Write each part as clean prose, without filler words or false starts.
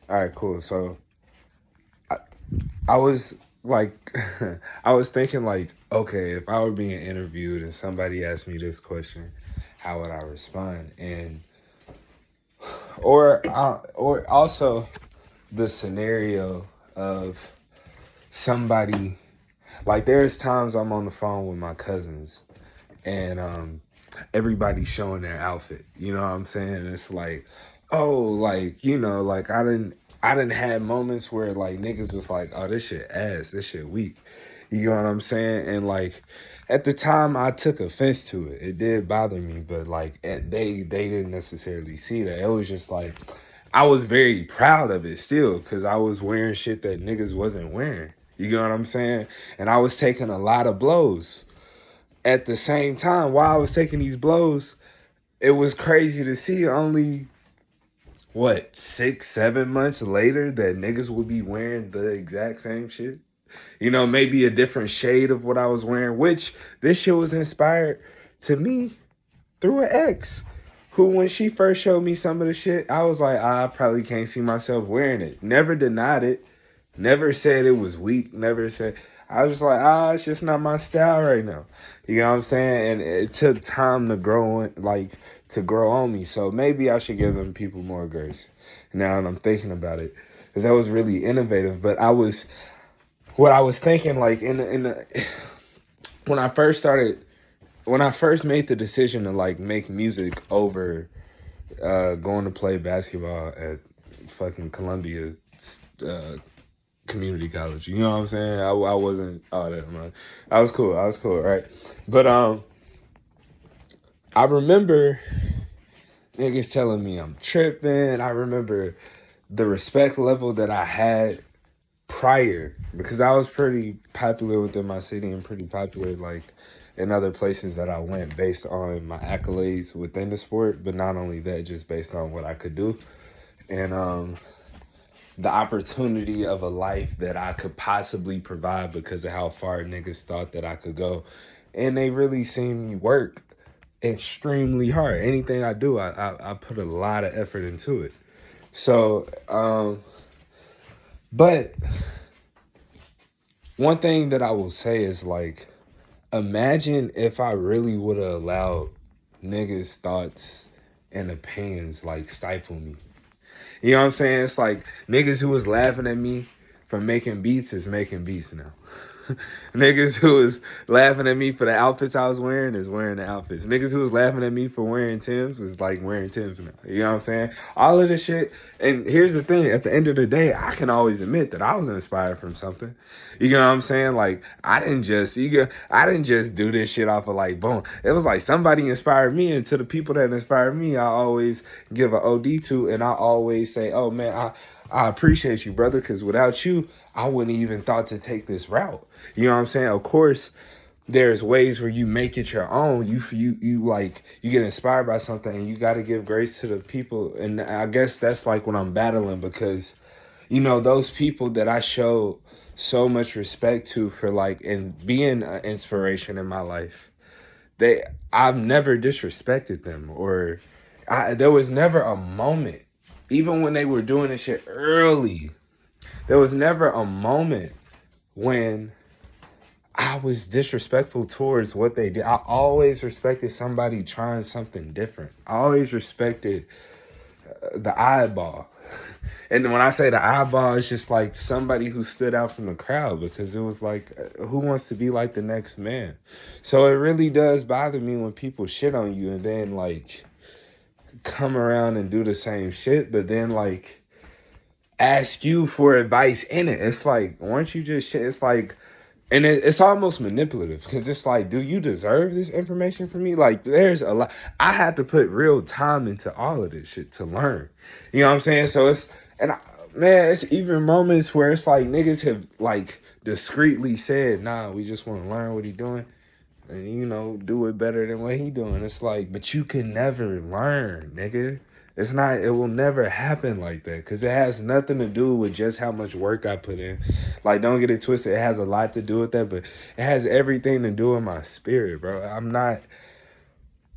All right, cool. So I, I was like, I was thinking like, okay, if I were being interviewed and somebody asked me this question, how would I respond? And or also the scenario of somebody like there's times I'm on the phone with my cousins and everybody's showing their outfit. You know what I'm saying? And it's like, oh, like, like I didn't have moments where like niggas was like, oh, this shit ass, this shit weak. You know what I'm saying? And like at the time I took offense to it. It did bother me, but like they didn't necessarily see that. It was just like I was very proud of it still because I was wearing shit that niggas wasn't wearing. You know what I'm saying? And I was taking a lot of blows at the same time, while I was taking these blows, it was crazy to see only what 6, 7 months later that niggas would be wearing the exact same shit. Maybe a different shade of what I was wearing, which this shit was inspired to me through an ex who, when she first showed me some of the shit, I was like, I probably can't see myself wearing it. Never denied it. Never said it was weak. Never said. I was just like, it's just not my style right now. You know what I'm saying? And it took time to to grow on me. So maybe I should give them people more grace. Now that I'm thinking about it, because that was really innovative. But what I was thinking, like when I first started, when I first made the decision to like make music over going to play basketball at fucking Columbia uh, community college. You know what I'm saying? I wasn't all that man. I was cool. I was cool, right? But I remember niggas telling me I'm tripping. I remember the respect level that I had prior because I was pretty popular within my city and pretty popular like in other places that I went based on my accolades within the sport, but not only that, just based on what I could do. And the opportunity of a life that I could possibly provide because of how far niggas thought that I could go. And they really seen me work extremely hard. Anything I do, I put a lot of effort into it. So, but one thing that I will say is like, imagine if I really would have allowed niggas' thoughts and opinions like stifle me. You know what I'm saying? It's like niggas who was laughing at me for making beats is making beats now. Niggas who was laughing at me for the outfits I was wearing is wearing the outfits. Niggas who was laughing at me for wearing Timbs was like wearing Timbs now. You know what I'm saying? All of this shit. And here's the thing: at the end of the day, I can always admit that I was inspired from something. You know what I'm saying? Like I didn't just do this shit off of like boom. It was like somebody inspired me, and to the people that inspired me, I always give an OD to, and I always say, "Oh man, I appreciate you, brother, because without you, I wouldn't even thought to take this route." You know what I'm saying? Of course, there's ways where you make it your own. You like you get inspired by something, and you got to give grace to the people. And I guess that's like what I'm battling because, those people that I show so much respect to for like and being an inspiration in my life, I've never disrespected them or there was never a moment, even when they were doing this shit early, there was never a moment when I was disrespectful towards what they did. I always respected somebody trying something different. I always respected the eyeball. And when I say the eyeball, it's just like somebody who stood out from the crowd because it was like, who wants to be like the next man? So it really does bother me when people shit on you and then like come around and do the same shit, but then like ask you for advice in it. It's like, weren't you just shit? It's like, and it's almost manipulative because it's like, do you deserve this information from me? Like, there's a lot. I had to put real time into all of this shit to learn. You know what I'm saying? So man, it's even moments where it's like niggas have like discreetly said, nah, we just want to learn what he doing and, do it better than what he doing. It's like, but you can never learn, nigga. It will never happen like that because it has nothing to do with just how much work I put in. Like, don't get it twisted. It has a lot to do with that, but it has everything to do with my spirit, bro. I'm not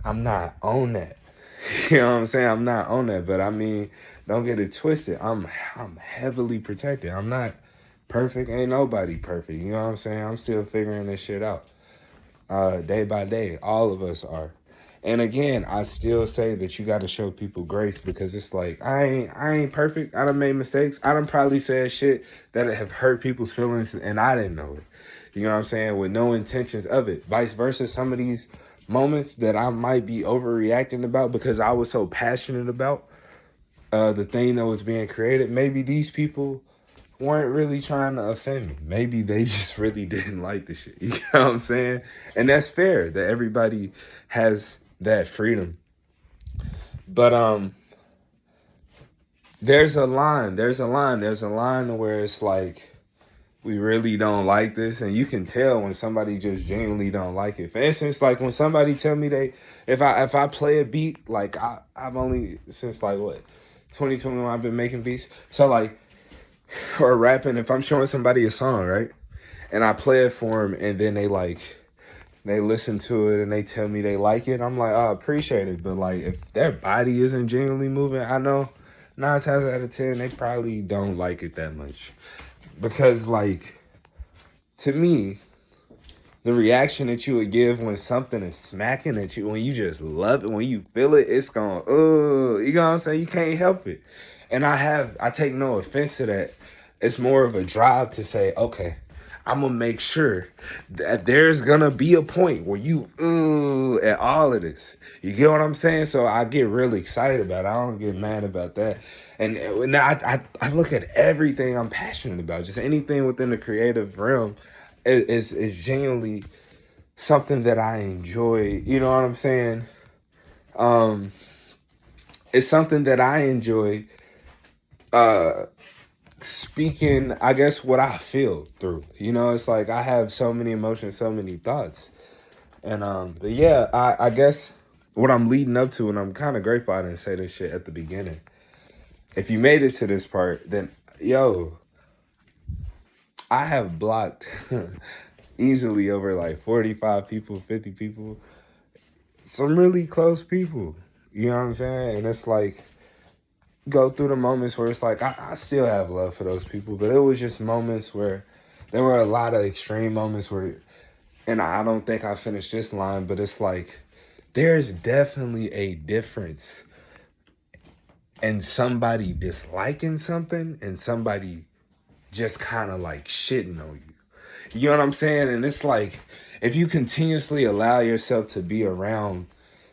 on that. You know what I'm saying? I'm not on that, but I mean, Don't get it twisted. I'm heavily protected. I'm not perfect. Ain't nobody perfect. You know what I'm saying? I'm still figuring this shit out. Day by day. All of us are. And again, I still say that you got to show people grace, because it's like I ain't perfect. I done made mistakes. I done probably said shit that have hurt people's feelings and I didn't know it. You know what I'm saying? With no intentions of it. Vice versa, some of these moments that I might be overreacting about because I was so passionate about the thing that was being created, maybe these people weren't really trying to offend me. Maybe they just really didn't like the shit. You know what I'm saying? And that's fair that everybody has that freedom. But there's a line. There's a line where it's like, we really don't like this, and you can tell when somebody just genuinely don't like it. For instance, like when somebody tell me if I play a beat, like I've only since like what 2021 I've been making beats. So like, or rapping, if I'm showing somebody a song, right, and I play it for them, and then they listen to it and they tell me they like it, I'm like, oh, I appreciate it. But like, if their body isn't genuinely moving, I know 9 times out of 10 they probably don't like it that much. Because like, to me, the reaction that you would give when something is smacking at you, when you just love it, when you feel it, it's going, oh, you know what I'm saying? You can't help it. And I take no offense to that. It's more of a drive to say, okay, I'm gonna make sure that there's gonna be a point where you at all of this. You get what I'm saying? So I get really excited about it. I don't get mad about that. And now I look at everything I'm passionate about. Just anything within the creative realm is genuinely something that I enjoy. You know what I'm saying? Um, it's something that I enjoy. Speaking, I guess, what I feel through. You know, it's like I have so many emotions, so many thoughts. And but yeah, I guess what I'm leading up to, and I'm kind of grateful I didn't say this shit at the beginning. If you made it to this part, then yo, I have blocked easily over like 45 people, 50 people, some really close people. You know what I'm saying? And it's like, go through the moments where it's like I still have love for those people, but it was just moments where there were a lot of extreme moments where, and I don't think I finished this line, but it's like, there's definitely a difference in somebody disliking something and somebody just kind of like shitting on you. You know what I'm saying? And it's like, if you continuously allow yourself to be around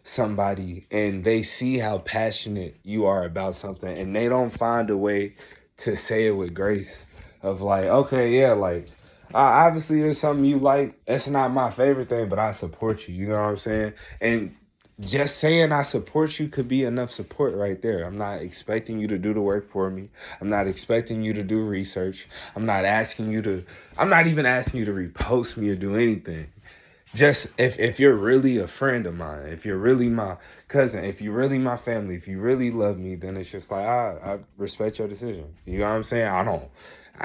somebody and they see how passionate you are about something and they don't find a way to say it with grace of like, okay, yeah, like, obviously it's something you like. It's not my favorite thing, but I support you. You know what I'm saying? And just saying I support you could be enough support right there. I'm not expecting you to do the work for me. I'm not expecting you to do research. I'm not even asking you to repost me or do anything. Just if you're really a friend of mine, if you're really my cousin, if you're really my family, if you really love me, then it's just like, I respect your decision. You know what I'm saying?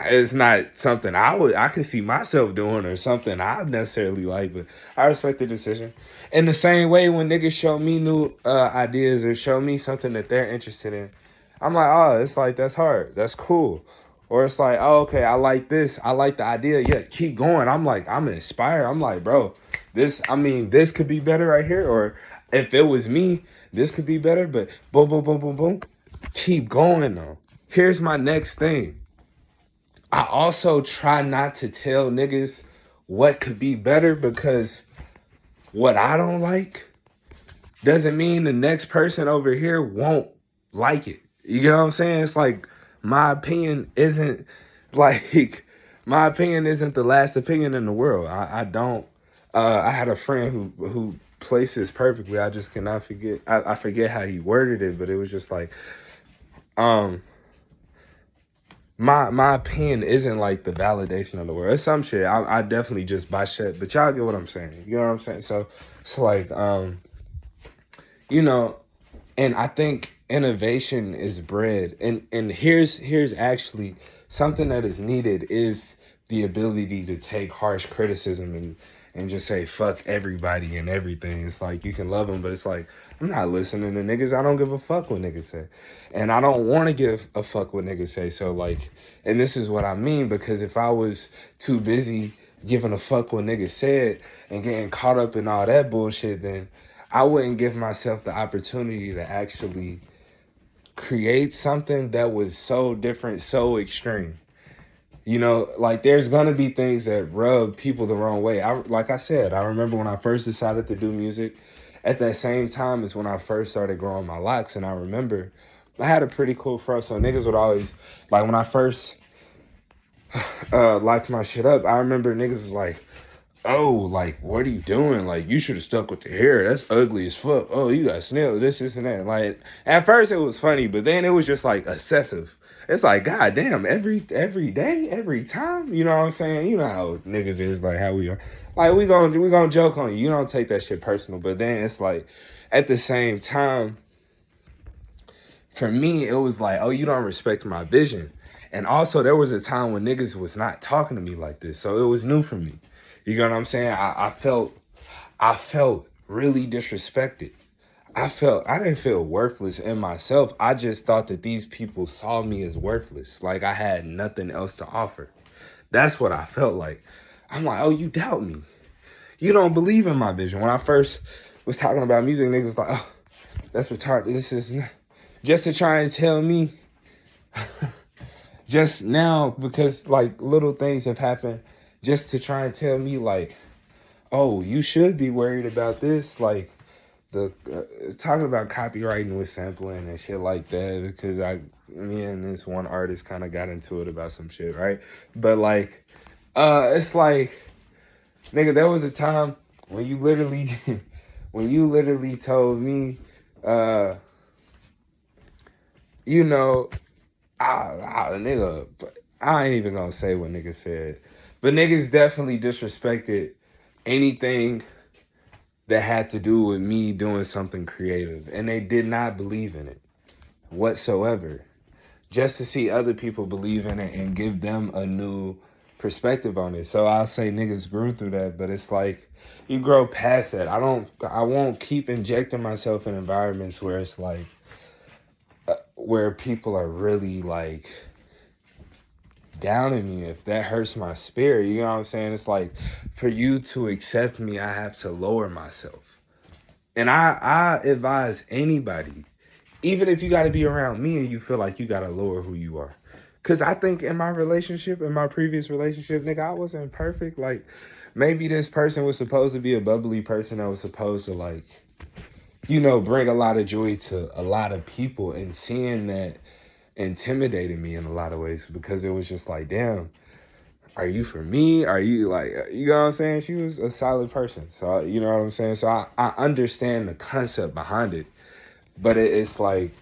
It's not something I can see myself doing or something I necessarily like, but I respect the decision. In the same way, when niggas show me new ideas or show me something that they're interested in, I'm like, oh, it's like, that's hard. That's cool. Or it's like, oh, okay, I like this. I like the idea. Yeah, keep going. I'm like, I'm inspired. I'm like, bro, this could be better right here. Or if it was me, this could be better. But boom, boom, boom, boom, boom. Keep going, though. Here's my next thing. I also try not to tell niggas what could be better, because what I don't like doesn't mean the next person over here won't like it. You know what I'm saying? It's like, my opinion isn't like my opinion isn't the last opinion in the world. I don't. I had a friend who placed this perfectly. I just cannot forget. I forget how he worded it, but it was just like, my opinion isn't like the validation of the world. It's some shit. I definitely just buy shit, but y'all get what I'm saying. You know what I'm saying? So it's like, you know, and I think innovation is bred, and here's actually something that is needed is the ability to take harsh criticism and just say fuck everybody and everything. It's like you can love them, but it's like I'm not listening to niggas. I don't give a fuck what niggas say, and I don't want to give a fuck what niggas say. So like, and this is what I mean, because if I was too busy giving a fuck what niggas said and getting caught up in all that bullshit, then I wouldn't give myself the opportunity to actually create something that was so different, so extreme. You know, like there's gonna be things that rub people the wrong way. Like I said, I remember when I first decided to do music. At that same time as when I first started growing my locks, and I remember I had a pretty cool fro. So niggas would always like when I first locked my shit up. I remember niggas was like, "Oh, like what are you doing? Like you should have stuck with the hair. That's ugly as fuck. Oh, you got snail. This, and that." Like at first it was funny, but then it was just like excessive. It's like, God damn, every day, every time. You know what I'm saying? You know how niggas is, like how we are. Like we gonna joke on you. You don't take that shit personal. But then it's like, at the same time, for me, it was like, oh, you don't respect my vision. And also there was a time when niggas was not talking to me like this. So it was new for me. You know what I'm saying? I felt really disrespected. I didn't feel worthless in myself. I just thought that these people saw me as worthless. Like I had nothing else to offer. That's what I felt like. I'm like, oh, you doubt me. You don't believe in my vision. When I first was talking about music, niggas was like, oh, that's retarded. This is not. Just to try and tell me just now, because like little things have happened, just to try and tell me like, oh, you should be worried about this. Like, the talking about copywriting with sampling and shit like that, because me and this one artist kind of got into it about some shit, right? But like, it's like, nigga, there was a time when you literally, when you literally told me, you know, nigga, I ain't even gonna say what niggas said, but niggas definitely disrespected anything that had to do with me doing something creative, and they did not believe in it whatsoever. Just to see other people believe in it and give them a new perspective on it. So I'll say niggas grew through that, but it's like you grow past that. I won't keep injecting myself in environments where it's like where people are really like down on me. If that hurts my spirit, you know what I'm saying? It's like, for you to accept me, I have to lower myself. And I advise anybody, even if you got to be around me and you feel like you got to lower who you are. Because I think in my relationship, in my previous relationship, nigga, I wasn't perfect. Like, maybe this person was supposed to be a bubbly person that was supposed to, like, you know, bring a lot of joy to a lot of people. And seeing that intimidated me in a lot of ways, because it was just like, damn, are you for me? Are you like, you know what I'm saying? She was a solid person. So, you know what I'm saying? So I understand the concept behind it, but it's like,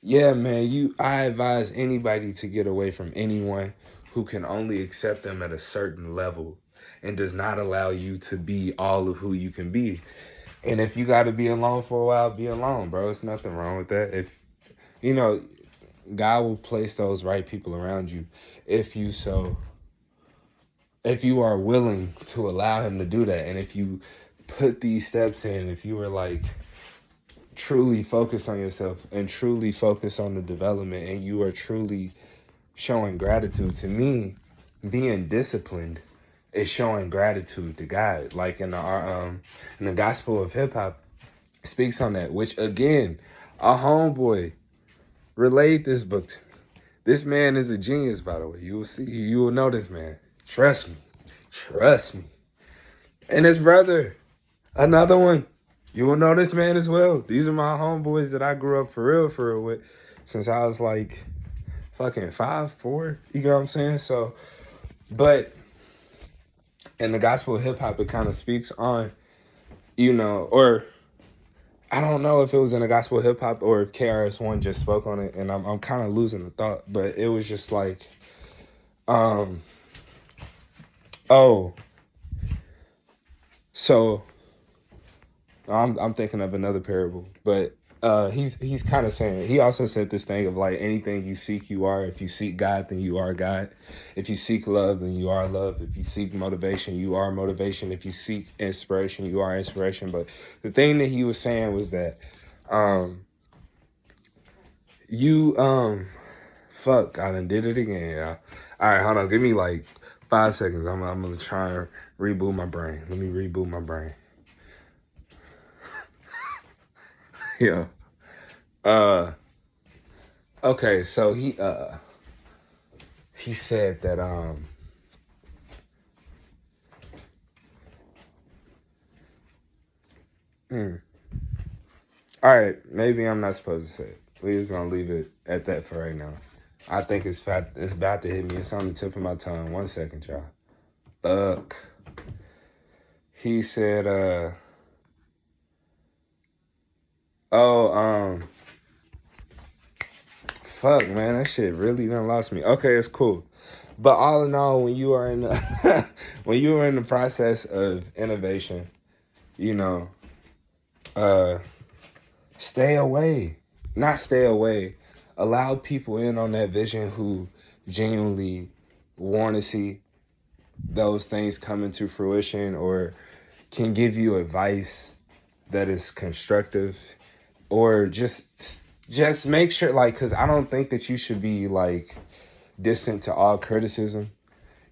yeah, man, I advise anybody to get away from anyone who can only accept them at a certain level and does not allow you to be all of who you can be. And if you got to be alone for a while, be alone, bro. It's nothing wrong with that. If, you know, God will place those right people around you if you are willing to allow him to do that. And if you put these steps in, if you were like truly focused on yourself and truly focused on the development, and you are truly showing gratitude. To me, being disciplined is showing gratitude to God. Like in the Gospel of Hip Hop speaks on that, which again, a homeboy relayed this book to me. This man is a genius, by the way. You will see, you will know this man. Trust me. Trust me. And his brother, another one. You will know this man as well. These are my homeboys that I grew up for real with since I was like fucking 5, 4. You know what I'm saying? So, but in the Gospel of Hip Hop, it kind of speaks on, you know, or I don't know if it was in the Gospel of Hip Hop or if KRS-One just spoke on it, and I'm kind of losing the thought, but it was just like, so I'm thinking of another parable, but he's kind of saying, he also said this thing of like, anything you seek you are. If you seek God, then you are God. If you seek love, then you are love. If you seek motivation, you are motivation. If you seek inspiration, you are inspiration. But the thing that he was saying was that you fuck, I done did it again, y'all. All right, hold on, give me like 5 seconds. I'm gonna try and reboot my brain. Let me reboot my brain. Yeah. Okay, so he said that all right, maybe I'm not supposed to say it. We're just gonna leave it at that for right now. I think it's about to hit me. It's on the tip of my tongue. 1 second, y'all. Fuck. He said, fuck, man, that shit really done lost me. Okay, it's cool. But all in all, when you are in the when you are in the process of innovation, you know, stay away. Not stay away. Allow people in on that vision who genuinely want to see those things come into fruition, or can give you advice that is constructive, or just make sure, like, because I don't think that you should be like distant to all criticism.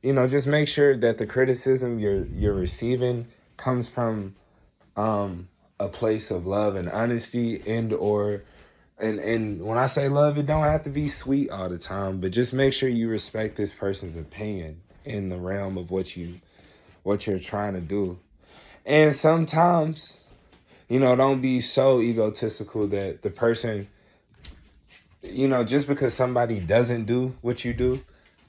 You know, just make sure that the criticism you're receiving comes from a place of love and honesty, and when I say love, it don't have to be sweet all the time, but just make sure you respect this person's opinion in the realm of what you're trying to do. And sometimes, you know, don't be so egotistical that the person, you know, just because somebody doesn't do what you do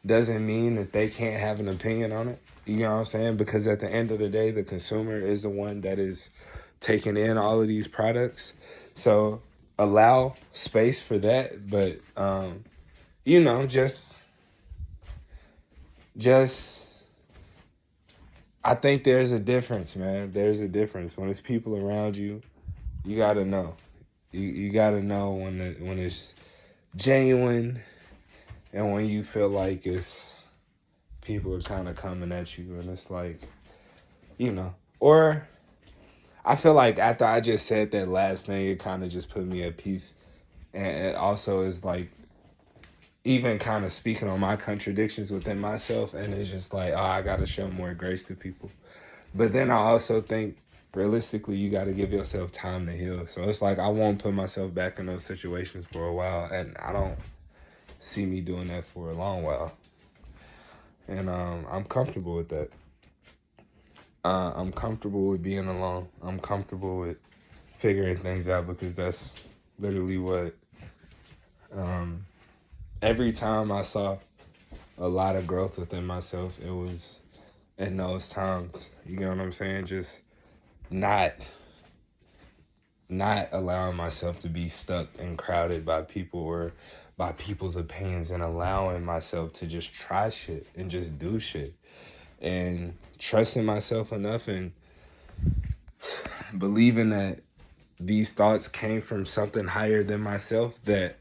doesn't mean that they can't have an opinion on it. You know what I'm saying? Because at the end of the day, the consumer is the one that is taking in all of these products. So allow space for that. But, you know, just, I think there's a difference, man. There's a difference. When it's people around you, you got to know. You got to know when it's genuine, and when you feel like it's people are kind of coming at you, and it's like, you know. Or I feel like after I just said that last thing, it kind of just put me at peace. And it also is like even kind of speaking on my contradictions within myself, and it's just like, oh, I got to show more grace to people. But then I also think realistically, you got to give yourself time to heal. So it's like I won't put myself back in those situations for a while, and I don't see me doing that for a long while. And I'm comfortable with that. I'm comfortable with being alone. I'm comfortable with figuring things out, because that's literally what every time I saw a lot of growth within myself, it was in those times. You know what I'm saying? Just not allowing myself to be stuck and crowded by people or by people's opinions, and allowing myself to just try shit and just do shit, and trusting myself enough and believing that these thoughts came from something higher than myself, that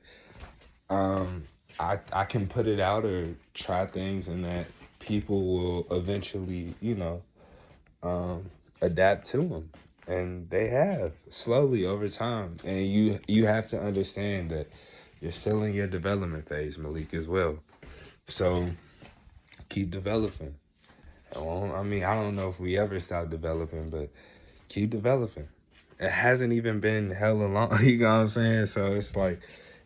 I can put it out or try things, and that people will eventually, you know, adapt to them. And they have, slowly over time. And you have to understand that you're still in your development phase, Malik, as well. So keep developing. Well, I mean, I don't know if we ever stop developing, but keep developing. It hasn't even been hella long, you know what I'm saying? So it's like,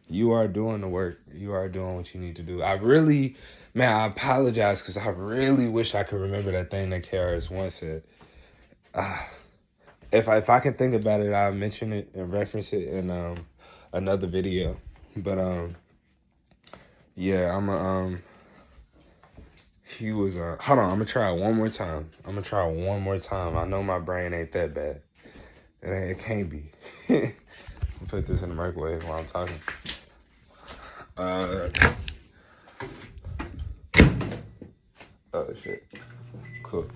you are doing the work. You are doing what you need to do. I apologize, because I really wish I could remember that thing that KRS One said. If I can think about it, I'll mention it and reference it in another video. But yeah, he was hold on, I'm gonna try it one more time. I know my brain ain't that bad. It can't be. I'll put this in the microwave while I'm talking. Oh shit. Cool.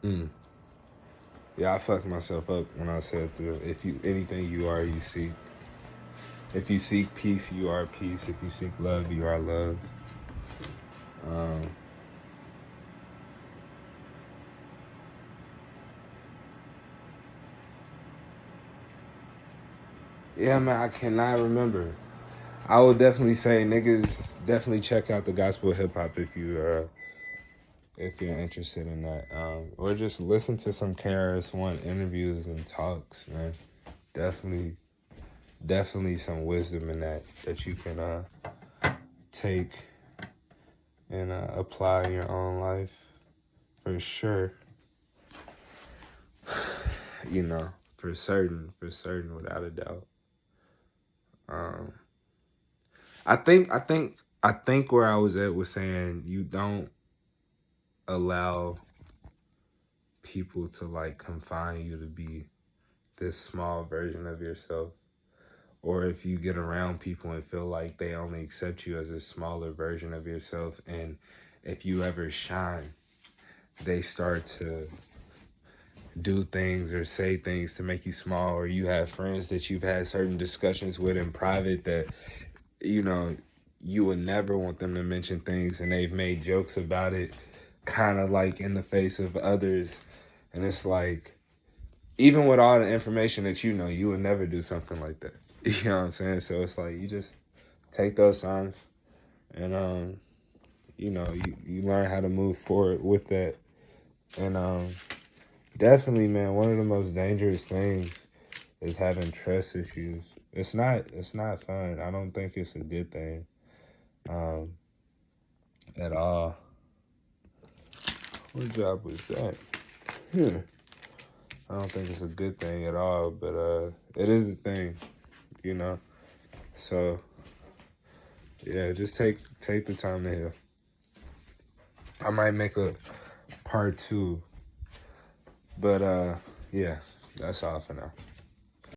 Mm. Yeah, I fucked myself up when I said if you anything you are, you seek. If you seek peace, you are peace. If you seek love, you are love. Um, yeah, man, I cannot remember. I would definitely say niggas definitely check out the gospel hip hop if you're interested in that. Or just listen to some KRS-One interviews and talks, man. Definitely, definitely some wisdom in that you can take and apply in your own life for sure. You know, for certain, without a doubt. Um, I think where I was at was saying you don't allow people to like confine you to be this small version of yourself. Or if you get around people and feel like they only accept you as a smaller version of yourself, and if you ever shine, they start to do things or say things to make you small, or you have friends that you've had certain discussions with in private that, you know, you would never want them to mention things, and they've made jokes about it kind of like in the face of others. And it's like, even with all the information that you would never do something like that. You know what I'm saying? So it's like you just take those signs and you learn how to move forward with that. And definitely, man, one of the most dangerous things is having trust issues. It's not fun. I don't think it's a good thing um at all. What job was that? Yeah. I don't think it's a good thing at all, but it is a thing, you know. So yeah, just take the time to heal. I might make a part 2, but yeah, that's all for now.